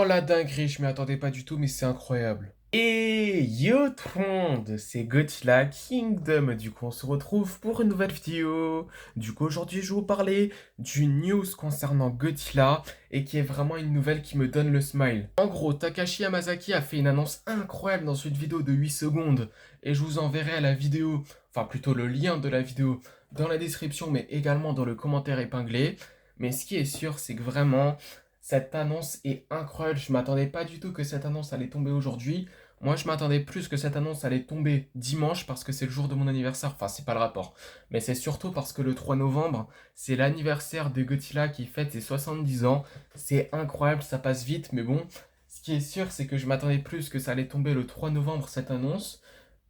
la dinguerie, je m'y attendais pas du tout, mais c'est incroyable. Et yo tout le monde, c'est Godzilla Kingdom. Du coup, on se retrouve pour une nouvelle vidéo. Du coup, aujourd'hui, je vais vous parler du news concernant Godzilla et qui est vraiment une nouvelle qui me donne le smile. En gros, Takashi Yamazaki a fait une annonce incroyable dans une vidéo de 8 secondes et je vous enverrai la vidéo, enfin plutôt le lien de la vidéo dans la description, mais également dans le commentaire épinglé. Mais ce qui est sûr, c'est que vraiment, cette annonce est incroyable. Je m'attendais pas du tout que cette annonce allait tomber aujourd'hui. Moi, je m'attendais plus que cette annonce allait tomber dimanche parce que c'est le jour de mon anniversaire. Enfin, c'est pas le rapport. Mais c'est surtout parce que le 3 novembre, c'est l'anniversaire de Godzilla qui fête ses 70 ans. C'est incroyable, ça passe vite. Mais bon, ce qui est sûr, c'est que je m'attendais plus que ça allait tomber le 3 novembre, cette annonce.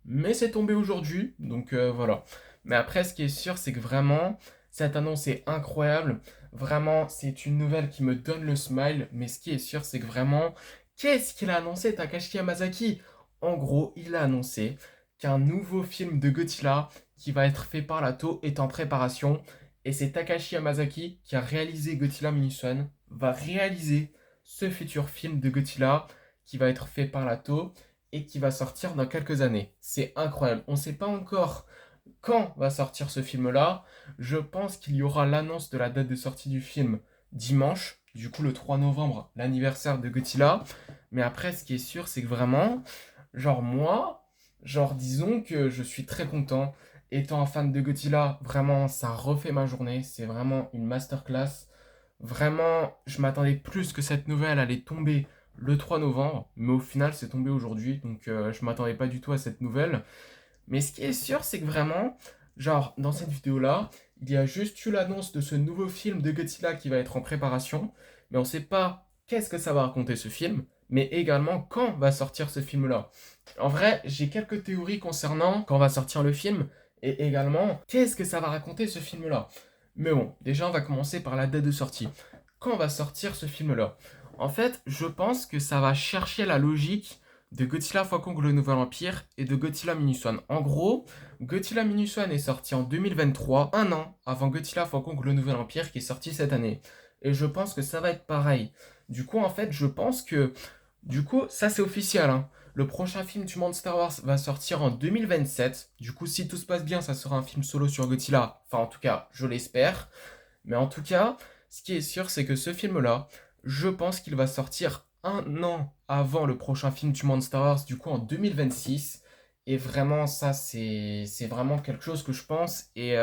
Mais c'est tombé aujourd'hui. Donc voilà. Mais après, ce qui est sûr, c'est que vraiment, cette annonce est incroyable. Vraiment, c'est une nouvelle qui me donne le smile. Mais ce qui est sûr, c'est que vraiment, qu'est-ce qu'il a annoncé, Takashi Yamazaki? En gros, il a annoncé qu'un nouveau film de Godzilla qui va être fait par la Toho est en préparation. Et c'est Takashi Yamazaki qui a réalisé Godzilla Minus One, va réaliser ce futur film de Godzilla qui va être fait par la Toho et qui va sortir dans quelques années. C'est incroyable. On ne sait pas encore quand va sortir ce film-là. Je pense qu'il y aura l'annonce de la date de sortie du film dimanche, du coup le 3 novembre, l'anniversaire de Godzilla. Mais après, ce qui est sûr, c'est que vraiment, genre moi, genre disons que je suis très content. Étant un fan de Godzilla, vraiment, ça refait ma journée. C'est vraiment une masterclass. Vraiment, je m'attendais plus que cette nouvelle allait tomber le 3 novembre, mais au final, c'est tombé aujourd'hui. Donc, je m'attendais pas du tout à cette nouvelle. Mais ce qui est sûr, c'est que vraiment, genre, dans cette vidéo-là, il y a juste eu l'annonce de ce nouveau film de Godzilla qui va être en préparation, mais on ne sait pas qu'est-ce que ça va raconter ce film, mais également quand va sortir ce film-là. En vrai, j'ai quelques théories concernant quand va sortir le film, et également qu'est-ce que ça va raconter ce film-là. Mais bon, déjà, on va commencer par la date de sortie. Quand va sortir ce film-là? En fait, je pense que ça va chercher la logique de Godzilla x Kong le Nouvel Empire et de Godzilla Minus One. En gros, Godzilla Minus One est sorti en 2023, un an avant Godzilla x Kong le Nouvel Empire qui est sorti cette année. Et je pense que ça va être pareil. Du coup, en fait, je pense que... Du coup, ça c'est officiel, hein. Le prochain film du monde Star Wars va sortir en 2027. Du coup, si tout se passe bien, ça sera un film solo sur Godzilla. Enfin, en tout cas, je l'espère. Mais en tout cas, ce qui est sûr, c'est que ce film-là, je pense qu'il va sortir un an avant le prochain film du monde Star Wars, du coup en 2026. Et vraiment, ça, c'est vraiment quelque chose que je pense. Et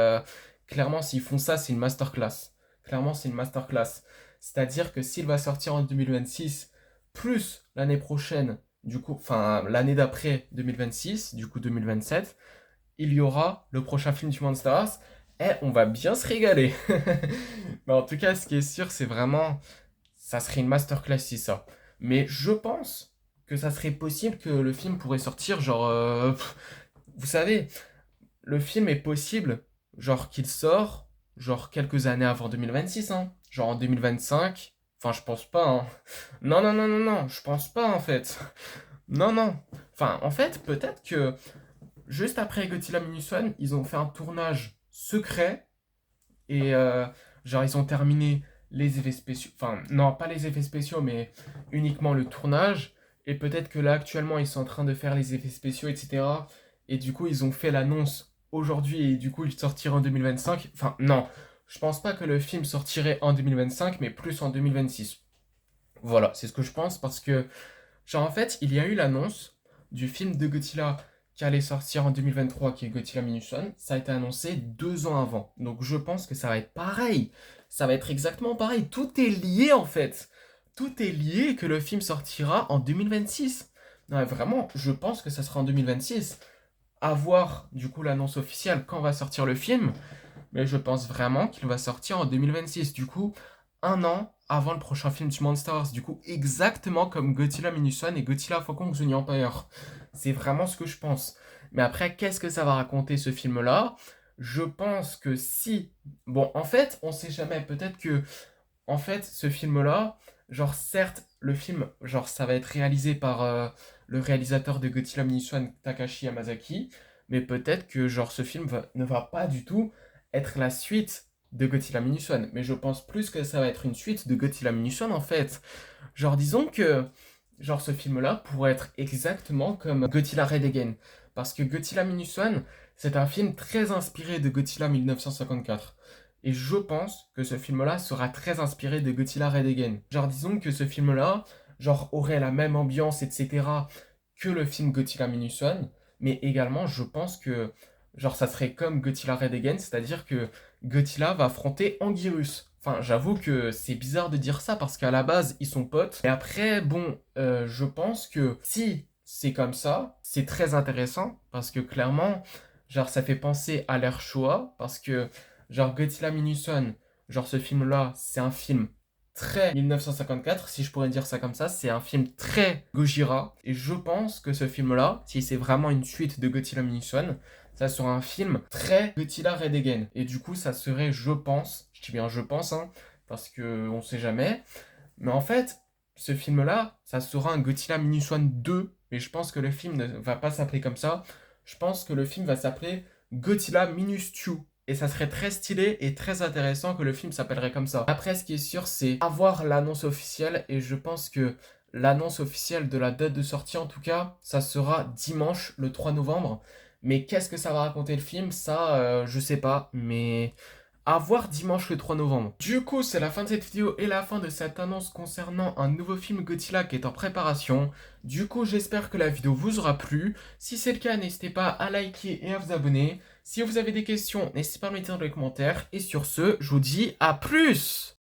clairement, s'ils font ça, c'est une masterclass. Clairement, c'est une masterclass. C'est-à-dire que s'il va sortir en 2026, plus l'année prochaine, du coup, enfin l'année d'après 2026, du coup 2027, il y aura le prochain film du monde Star Wars. Et on va bien se régaler. Mais en tout cas, ce qui est sûr, c'est vraiment, ça serait une masterclass si ça. Mais je pense que ça serait possible que le film pourrait sortir, genre, vous savez, le film est possible, genre qu'il sort, genre quelques années avant 2026, hein. Genre en 2025. Enfin, je pense pas, hein. Non, non, non, non, non, je pense pas en fait. Non, non. Enfin, en fait, peut-être que juste après Godzilla Minus One, ils ont fait un tournage secret et genre ils ont terminé les effets spéciaux. Enfin, non, pas les effets spéciaux, mais uniquement le tournage. Et peut-être que là actuellement ils sont en train de faire les effets spéciaux, etc. Et du coup ils ont fait l'annonce aujourd'hui et du coup il sortira en 2025. Enfin, non, je pense pas que le film sortirait en 2025, mais plus en 2026. Voilà, c'est ce que je pense parce que, genre en fait, il y a eu l'annonce du film de Godzilla qui allait sortir en 2023, qui est Godzilla Minus One. Ça a été annoncé 2 ans avant. Donc je pense que ça va être pareil. Ça va être exactement pareil. Tout est lié en fait. Tout est lié et que le film sortira en 2026. Non, mais vraiment, je pense que ça sera en 2026. À voir du coup l'annonce officielle quand va sortir le film. Mais je pense vraiment qu'il va sortir en 2026. Du coup, un an avant le prochain film du Monster Wars. Du coup, exactement comme Godzilla Minus One et Godzilla x Kong The New Empire. C'est vraiment ce que je pense. Mais après, qu'est-ce que ça va raconter ce film-là? Je pense que si... Bon, en fait, on sait jamais. Peut-être que, en fait, ce film-là, genre, certes, le film, genre, ça va être réalisé par le réalisateur de Godzilla Minus One, Takashi Yamazaki. Mais peut-être que, genre, ce film ne va pas du tout être la suite de Godzilla Minus One, mais je pense plus que ça va être une suite de Godzilla Minus One en fait. Genre disons que genre ce film-là pourrait être exactement comme Godzilla Red Again, parce que Godzilla Minus One, c'est un film très inspiré de Godzilla 1954. Et je pense que ce film-là sera très inspiré de Godzilla Red Again. Genre disons que ce film-là, genre aurait la même ambiance, etc. que le film Godzilla Minus One, mais également je pense que genre ça serait comme Godzilla Red Again, c'est-à-dire que Godzilla va affronter Anguirus. Enfin, j'avoue que c'est bizarre de dire ça parce qu'à la base, ils sont potes. Et après, bon, je pense que si c'est comme ça, c'est très intéressant parce que clairement, genre, ça fait penser à leur choix parce que, genre, Godzilla Minus One, genre, ce film-là, c'est un film très 1954, si je pourrais dire ça comme ça. C'est un film très Gojira. Et je pense que ce film-là, si c'est vraiment une suite de Godzilla Minus One, ça sera un film très Godzilla Red Again. Et du coup, ça serait, je pense, je dis bien je pense, hein, parce que on sait jamais. Mais en fait, ce film-là, ça sera un Godzilla Minus One 2. Mais je pense que le film ne va pas s'appeler comme ça. Je pense que le film va s'appeler Godzilla Minus 2. Et ça serait très stylé et très intéressant que le film s'appellerait comme ça. Après, ce qui est sûr, c'est avoir l'annonce officielle. Et je pense que l'annonce officielle de la date de sortie, en tout cas, ça sera dimanche, le 3 novembre. Mais qu'est-ce que ça va raconter le film? Ça, je sais pas. Mais à voir dimanche le 3 novembre. Du coup, c'est la fin de cette vidéo et la fin de cette annonce concernant un nouveau film Godzilla qui est en préparation. Du coup, j'espère que la vidéo vous aura plu. Si c'est le cas, n'hésitez pas à liker et à vous abonner. Si vous avez des questions, n'hésitez pas à me mettre dans les commentaires. Et sur ce, je vous dis à plus!